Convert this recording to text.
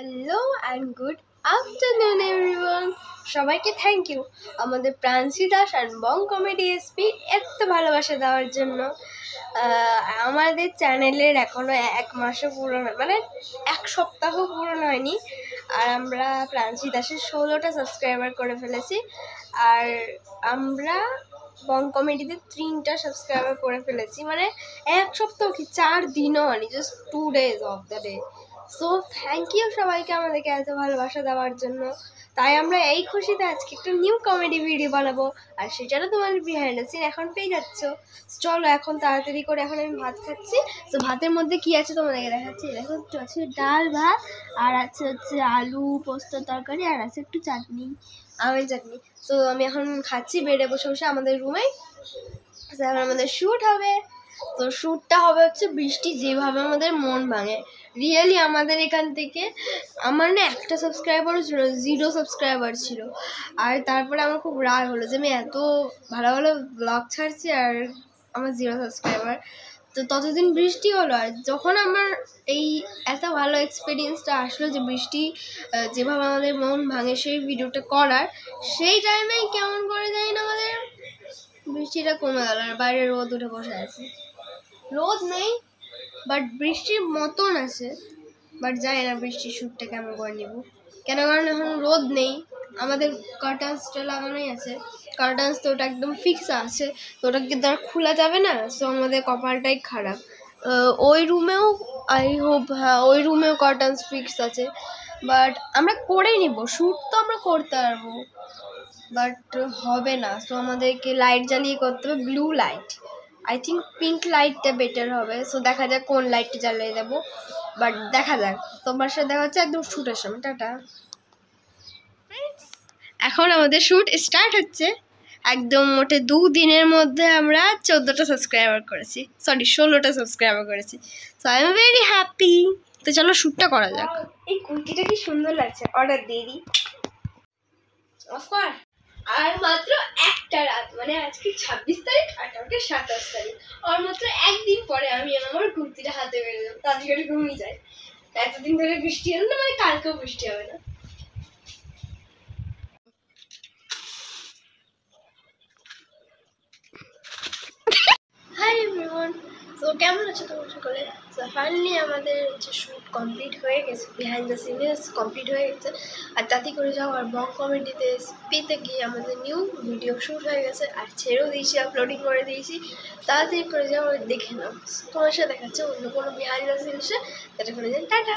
Hello and good afternoon everyone. সবাইকে thank you আমাদের Pransi Das and Bong Comedy SP এত ভালোবাসা দেওয়ার জন্য। আমাদের চ্যানেলের এখনও 1 মাসও পুরো মানে 1 সপ্তাহ পুরো হয়নি, আর আমরা প্রান্সি দাসের 16টা সাবস্ক্রাইবার করে ফেলেছি। আর আমরা বং কমেডিতে 3টা সাবস্ক্রাইবার করে ফেলেছি, মানে 1 সপ্তাহ কি 4 দিনও হয়নি, জাস্ট 2 days অফ দ্য ডে। সো থ্যাংক ইউ সবাইকে আমাদেরকে এত ভালোবাসা দেওয়ার জন্য। তাই আমরা এই খুশিতে আজকে একটা নিউ কমেডি ভিডিও বানাবো, আর সেটারও তোমার বিহাইন্ড দ্য সিন এখন পেয়ে যাচ্ছ। চলো এখন তাড়াতাড়ি করে, এখন আমি ভাত খাচ্ছি। তো ভাতের মধ্যে কি আছে তোমাদেরকে দেখাচ্ছি। দেখো একটু আছে ডাল ভাত, আর আছে হচ্ছে আলু পোস্ত তরকারি, আর আছে একটু চাটনি, আমের চাটনি। তো আমি এখন খাচ্ছি বেডে বসে বসে আমাদের রুমে। এখন আমাদের শ্যুট হবে। তো শ্যুটটা হবে হচ্ছে বৃষ্টি যেভাবে আমাদের মন ভাঙে। রিয়েলি আমাদের এখান থেকে আমার না একটা সাবস্ক্রাইবারও ছিল, 0 সাবস্ক্রাইবার ছিল। আর তারপরে আমার খুব রাগ হলো যে আমি এত ভালো ভালো ব্লগ ছাড়ছি আর আমার 0 সাবস্ক্রাইবার। তো ততদিন বৃষ্টি হলো, আর যখন আমার এই এত ভালো এক্সপিরিয়েন্সটা আসলো যে বৃষ্টি যেভাবে আমাদের মন ভাঙে সেই ভিডিওটা করার, সেই টাইমেই কেমন করে জানি না আমাদের বৃষ্টিটা কমে গেল, আর বাইরে রোদ উঠে বসে আছে। রোদ নেই বাট বৃষ্টির মতন আছে, বাট জানি না বৃষ্টির শ্যুটটা কেমন করে নেব। কেন, কারণ এখন রোদ নেই, আমাদের কার্টান্সটা লাগানোই আছে। কার্টান্স তো ওটা একদম ফিক্স আছে, তো ওটাকে দ্বারা খোলা যাবে না। সো আমাদের কপালটাই খারাপ। ওই রুমেও আই হোপ, হ্যাঁ ওই রুমেও কার্টান্স ফিক্স আছে, বাট আমরা করে নিব। শ্যুট তো আমরা করতে পারবো, বাট হবে না। সো আমাদেরকে লাইট জ্বালিয়ে করতে হবে, blue light. I think pink লাইটটা বেটার হবে। সো দেখা যাক কোন লাইটটা জ্বালিয়ে দেবো, বাট দেখা যাক। তোমার সাথে দেখা হচ্ছে একদম শ্যুটের সময়। টাটা। এখন আমাদের শ্যুট স্টার্ট হচ্ছে। একদম মোটে 2 দিনের মধ্যে আমরা 14টা সাবস্ক্রাইবার করেছি, সরি 16টা সাবস্ক্রাইবার করেছি। So I am very happy. তো চলো শ্যুটটা করা যাক। এই কুর্তিটা কি সুন্দর লাগছে, অর্ডার দিয়ে দিই। অফকোর্স। আর মাত্র একটা রাত, মানে আজকে 26 তারিখ আর কালকে 27 তারিখ, আর মাত্র একদিন পরে আমি আমার কুর্তিটা হাতে পেয়ে যাবো। তাড়াতাড়ি করে ঘুমিয়ে যায়। এতদিন ধরে বৃষ্টি হলো না, মানে কালকেও বৃষ্টি হবে না। হাই এভরিওয়ান, তো কেমন আছো তোমরা সকলে? সো ফাইনালি আমাদের হচ্ছে শ্যুট কমপ্লিট হয়ে গেছে, বিহাইন্ড দ্য সিনস কমপ্লিট হয়ে গেছে। আর তাতে করে যাও আর বং কমেডিতে পেতে গিয়ে আমাদের নিউ ভিডিও শ্যুট হয়ে গেছে, আর ছেড়েও দিয়েছি, আপলোডিং করে দিয়েছি। তাড়াতাড়ি করে যাও দেখে নাও। তোমার সাথে দেখাচ্ছে অন্য কোনো বিহাইন্ড দ্য সিনসে, তাতে করে যাই। টাটা।